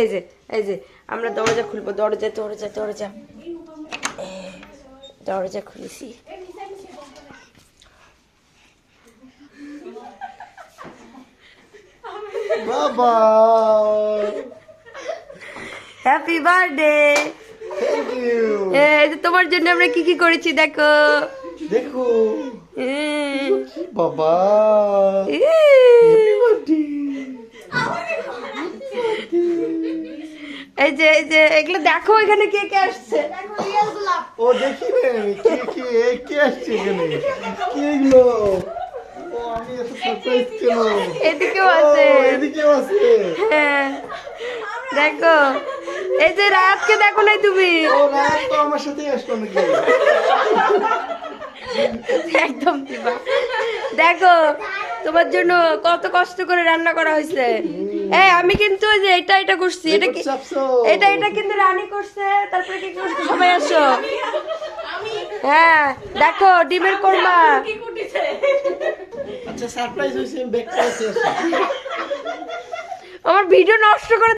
এই যে এই যে আমরা দরজা খুলবো, দরজা দরজা দরজা দরজা খুলেছি। বাবা হ্যাপি বার্থডে। Thank you. এই যে তোমার জন্য আমরা কি কি করেছি দেখো। দেখো উম, বাবা ই, হ্যাপি বার্থডে। এই যে এগুলো দেখো, এখানে কে কে আসছে। ও দেখি রে আমি কে কে কে আসছে এখানে, কি এগুলো? ও আমি এত সারপ্রাইজ কেন? এদিকেও আছে। ও, এদিকেও আছে। হ্যাঁ দেখো, এই যে রাতকে দেখো নাই তুমি। ও রাত তো আমার সাথেই আসলো নাকি? একদম দিবা। দেখো তোমার জন্য কত কষ্ট করে রান্না করা হয়েছে। এই আমি কিন্তু ওই যে এটা করছি, এটা কি এটা কিন্তু রানী করছে। তারপরে কি করছে, সবাই আসো। হ্যাঁ দেখো ডিমের কোরমা। আচ্ছা সারপ্রাইজ হয়েছে, আমি ব্যাক করেছি। আমার ভিডিও নষ্ট করে